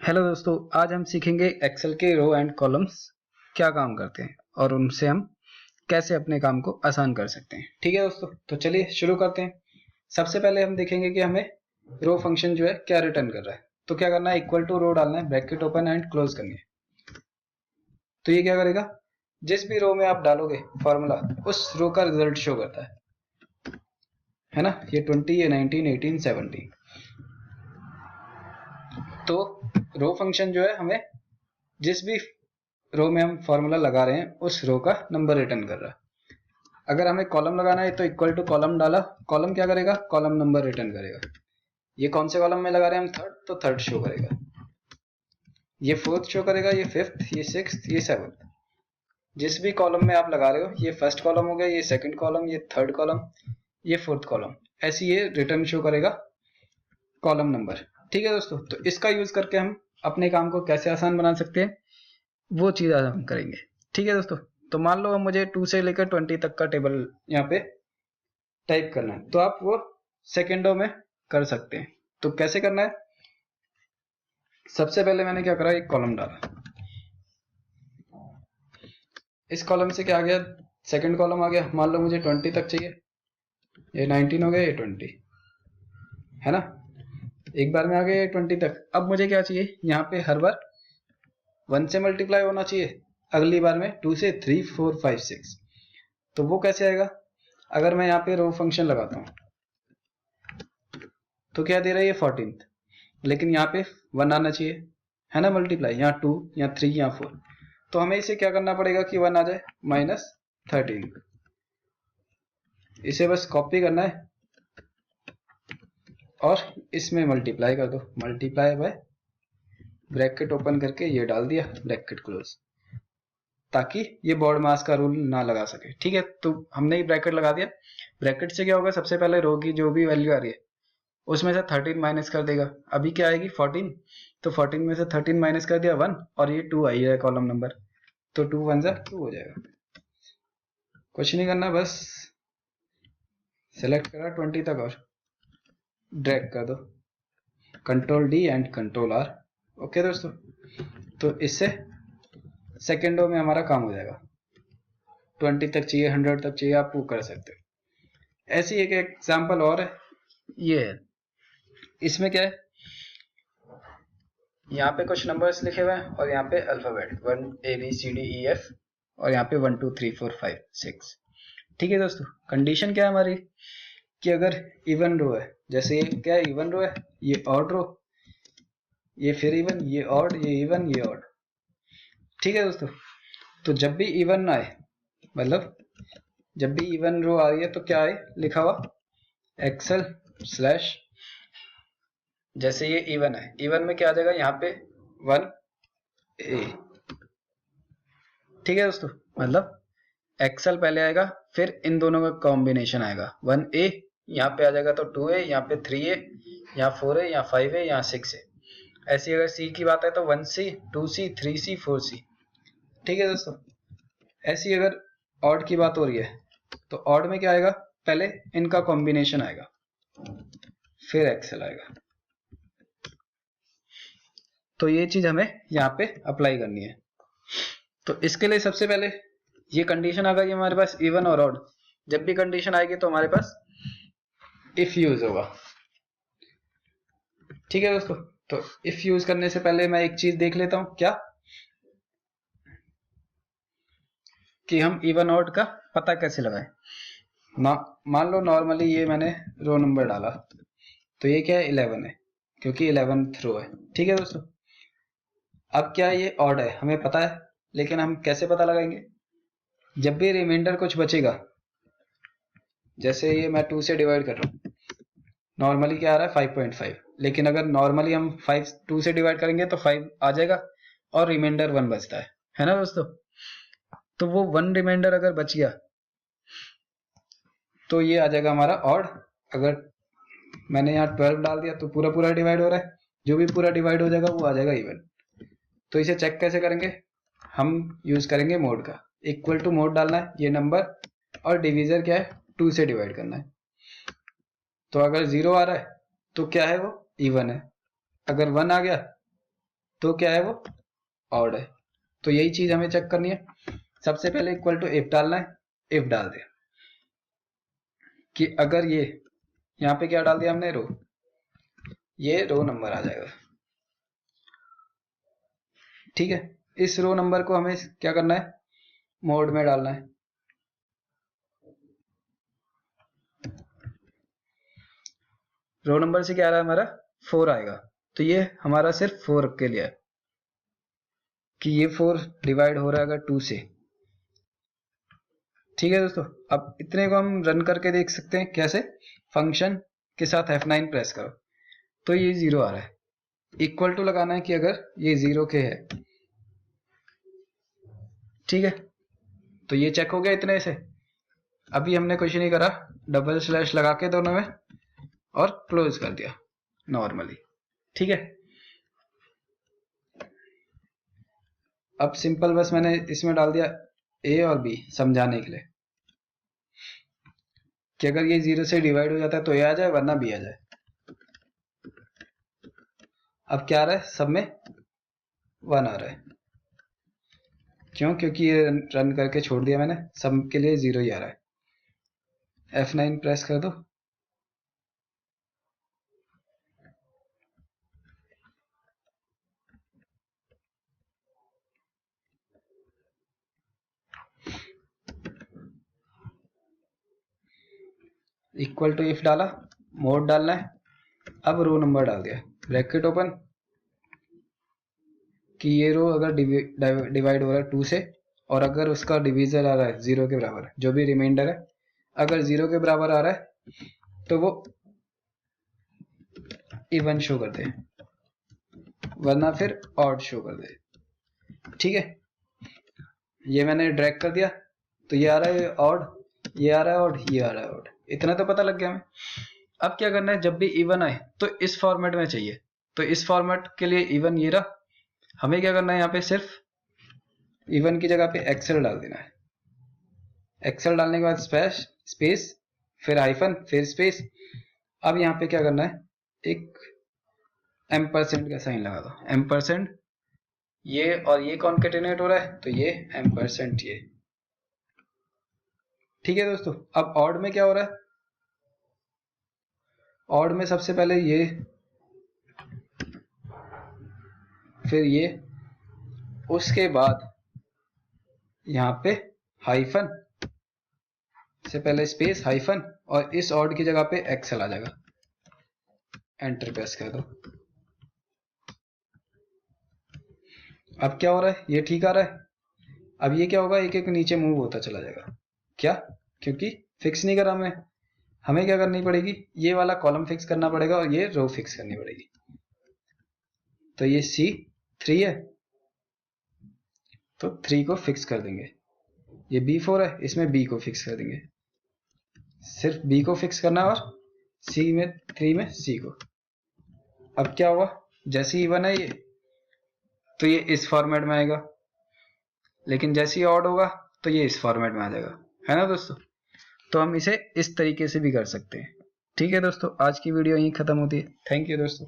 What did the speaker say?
Hello दोस्तों, आज हम सीखेंगे एक्सेल के रो एंड कॉलम्स क्या काम करते हैं और उनसे हम कैसे अपने काम को आसान कर सकते हैं। ठीक है दोस्तों, तो चलिए शुरू करते हैं। सबसे पहले हम देखेंगे कि हमें रो फंक्शन जो है क्या रिटर्न कर रहा है। तो क्या करना है, इक्वल टू रो डालना है, ब्रैकेट ओपन एंड क्लोज करनी है। तो ये क्या करेगा, जिस भी रो में आप डालोगे फॉर्मूला उस रो का रिजल्ट शो करता है ना। ये 20, ये 19, 18, 17। तो रो फंक्शन जो है हमें जिस भी रो में हम फॉर्मूला लगा रहे हैं उस रो का नंबर रिटर्न कर रहा है। अगर हमें कॉलम लगाना है तो इक्वल टू कॉलम डाला, कॉलम क्या करेगा, कॉलम नंबर रिटर्न करेगा। ये कौन से कॉलम में लगा रहे हैं हम, थर्ड, तो थर्ड शो करेगा। ये फोर्थ शो करेगा, ये फिफ्थ, ये सिक्स्थ, ये सेवन्थ। जिस भी कॉलम में आप लगा रहे हो, ये फर्स्ट कॉलम हो गया, ये सेकंड कॉलम, ये थर्ड कॉलम, ये फोर्थ कॉलम, ऐसे ये रिटर्न शो करेगा कॉलम नंबर। ठीक है दोस्तों, तो इसका यूज करके हम अपने काम को कैसे आसान बना सकते हैं वो चीज आज हम करेंगे। ठीक है दोस्तों, तो मान लो मुझे 2 से लेकर 20 तक का टेबल यहाँ पे टाइप करना है, तो आप वो सेकेंडों में कर सकते हैं। तो कैसे करना है, सबसे पहले मैंने क्या करा, एक कॉलम डाला। इस कॉलम से क्या आ गया, सेकंड कॉलम आ गया। मान लो मुझे 20 तक चाहिए, ये 19 हो गया, ये 20 है ना। एक बार में आ गया ये 20 तक। अब मुझे क्या चाहिए, यहाँ पे हर बार 1 से मल्टीप्लाई होना चाहिए, अगली बार में 2 से 3, 4, 5, 6। तो वो कैसे आएगा, अगर मैं यहाँ पे रो फंक्शन लगाता हूँ तो क्या दे रहा है, ये 14th, लेकिन यहाँ पे 1 आना चाहिए, है ना, मल्टीप्लाई, यहाँ 2, यहाँ 3, यहाँ 4। तो हमें इसे क्या करना पड़ेगा कि 1 आ जाए, -13। इसे बस कॉपी करना है और इसमें मल्टीप्लाई कर दो, मल्टीप्लाई बाय ब्रैकेट ओपन करके ये डाल दिया, ब्रैकेट क्लोज, ताकि ये बोर्ड मास का रूल ना लगा सके। ठीक है, तो हमने ही ब्रैकेट लगा दिया। ब्रैकेट से क्या होगा, सबसे पहले रो की जो भी वैल्यू आ रही है उसमें से 13 माइनस कर देगा। अभी क्या आएगी, 14, तो 14 में से 13 माइनस कर दिया 1, और ये 2 आई है कॉलम नंबर, तो 2 1 जा 2 हो जाएगा। कुछ नहीं करना, बस सेलेक्ट करा 20 तक और ड्रैग कर दो, control D and control R. Okay दोस्तों, तो इससे सेकेंडों में हमारा काम हो जाएगा। 20 तक चाहिए, 100 तक चाहिए, आप वो कर सकते हो। ऐसी एक एग्जांपल और है, ये है, इसमें क्या है, यहाँ पे कुछ नंबर्स लिखे हुए हैं और यहाँ पे अल्फाबेट 1 ABCDEF, और यहाँ पे 1 2 3 4 5 6। ठीक है दोस्तों, कंडीशन क्या है हमारी, कि अगर इवन रो है, जैसे ये क्या है, इवन रो है, ये ऑड रो, ये फिर इवन, ये ऑड, ये इवन, ये ऑड। ठीक है दोस्तों, तो जब भी इवन आए, मतलब जब भी इवन रो आ रही है तो क्या आए लिखा हुआ, एक्सेल स्लैश, जैसे ये इवन है, इवन में क्या आ जाएगा, यहाँ पे 1A। ठीक है दोस्तों, मतलब एक्सेल पहले आएगा, फिर इन दोनों का कॉम्बिनेशन आएगा 1A, यहाँ पे आ जाएगा तो 2A, यहाँ पे 3A, यहाँ 4A, यहाँ 5A, यहाँ 6A। ऐसी अगर C की बात है तो 1C, 2C, 3C, 4C। ठीक है दोस्तों, ऐसी अगर ऑड की बात हो रही है तो ऑड में क्या आएगा, पहले इनका कॉम्बिनेशन आएगा, फिर एक्सेल आएगा। तो ये चीज हमें यहाँ पे अप्लाई करनी है। तो इसके लिए सबसे पहले ये कंडीशन आ गई हमारे पास, इवन और ऑड। जब भी कंडीशन आएगी तो हमारे पास इफ यूज होगा। ठीक है दोस्तों, तो इफ यूज करने से पहले मैं एक चीज देख लेता हूं, क्या, कि हम इवन ऑड का पता कैसे लगाएं। मान लो नॉर्मली ये मैंने रो नंबर डाला, तो ये क्या है, 11 है, क्योंकि 11th रो है। ठीक है दोस्तों, अब क्या है, ये ऑड है, हमें पता है, लेकिन हम कैसे पता लगाएंगे, जब भी रिमाइंडर कुछ बचेगा, जैसे ये मैं 2 से डिवाइड कर रहा हूँ, नॉर्मली क्या आ रहा है 5.5, लेकिन अगर नॉर्मली हम 5 2 से डिवाइड करेंगे तो 5 आ जाएगा और रिमाइंडर 1 बचता है ना दोस्तों। तो वो 1 रिमाइंडर अगर बच गया तो ये आ जाएगा हमारा ऑड। अगर मैंने यहाँ 12 डाल दिया तो पूरा पूरा डिवाइड हो रहा है, जो भी पूरा डिवाइड हो जाएगा वो आ जाएगा इवन। तो इसे चेक कैसे करेंगे, हम यूज करेंगे मोड का, इक्वल टू मोड डालना है, ये नंबर, और डिवीजर क्या है, 2 से डिवाइड करना है। तो अगर 0 आ रहा है तो क्या है, वो इवन है। अगर 1 आ गया तो क्या है, वो ऑड है। तो यही चीज हमें चेक करनी है। सबसे पहले इक्वल टू इफ डालना है, इफ डाल दिया कि अगर ये यहाँ पे क्या डाल दिया हमने, रो, ये रो नंबर आ जाएगा। ठीक है, इस रो नंबर को हमें क्या करना है, मोड में डालना है। रो नंबर से क्या आ रहा है हमारा, 4 आएगा। तो ये हमारा सिर्फ 4 के लिए है कि ये 4 डिवाइड हो रहा है अगर 2 से। ठीक है दोस्तों, अब इतने को हम रन करके देख सकते हैं कैसे, फंक्शन के साथ F9 प्रेस करो तो ये 0 आ रहा है। इक्वल टू लगाना है कि अगर ये 0 के है। ठीक है, तो ये चेक हो गया इतने से। अभी हमने कुछ नहीं करा, डबल स्लैश लगा के दोनों में और क्लोज कर दिया नॉर्मली। ठीक है, अब सिंपल बस मैंने इसमें डाल दिया ए और बी समझाने के लिए कि अगर ये 0 से डिवाइड हो जाता है तो ए आ जाए वरना बी आ जाए। अब क्या आ रहा है, सब में 1 आ रहा है। क्यों, क्योंकि ये रन करके छोड़ दिया मैंने, सब के लिए 0 ही आ रहा है। F9 प्रेस कर दो, इक्वल टू इफ डाला, मोड डालना है। अब रो नंबर डाल दिया, ब्रैकेट ओपन, कि ये रो अगर डिवाइड हो रहा है 2 से और अगर उसका डिवीजर आ रहा है 0 के बराबर, जो भी रिमाइंडर है अगर 0 के बराबर आ रहा है तो वो इवन शो कर दे वरना फिर ऑड शो कर दे। ठीक है, ये मैंने ड्रैग कर दिया तो ये आ रहा है ऑड, ये आ रहा है ऑड, ये आ रहा है ऑड। इतना तो पता लग गया हमें। अब क्या करना है, जब भी इवन आए तो इस फॉर्मेट में चाहिए। तो इस फॉर्मेट के लिए इवन ये रहा, हमें क्या करना है, यहाँ पे सिर्फ इवन की जगह पे एक्सेल डाल देना है। एक्सेल डालने के बाद स्पेस फिर हाइफन फिर स्पेस। अब यहाँ पे क्या करना है, एक M% का साइन लगा दो, M%, ये और ये कॉन्केटेनेट हो रहा है तो ये M% ये। ठीक है दोस्तों, अब ऑड में क्या हो रहा है, ऑड में सबसे पहले ये फिर ये, उसके बाद यहाँ पे हाइफन से पहले स्पेस हाइफन और इस ऑड की जगह पे एक्सेल आ जाएगा। एंटर प्रेस कर दो। अब क्या हो रहा है, ये ठीक आ रहा है। अब ये क्या होगा, एक एक नीचे मूव होता चला जाएगा। क्या, क्योंकि फिक्स नहीं करा हमें क्या करनी पड़ेगी, ये वाला कॉलम फिक्स करना पड़ेगा और ये रो फिक्स करनी पड़ेगी। तो ये C3 है तो 3 को फिक्स कर देंगे। ये B4 है, इसमें B को फिक्स कर देंगे। सिर्फ B को फिक्स करना है और C3 में C को। अब क्या होगा, जैसे ही 1 है ये तो ये इस फॉर्मेट में आएगा, लेकिन जैसे ही ऑड होगा तो ये इस फॉर्मेट में आ जाएगा, है ना दोस्तों। तो हम इसे इस तरीके से भी कर सकते हैं। ठीक है दोस्तों, आज की वीडियो यहीं खत्म होती है। थैंक यू दोस्तों।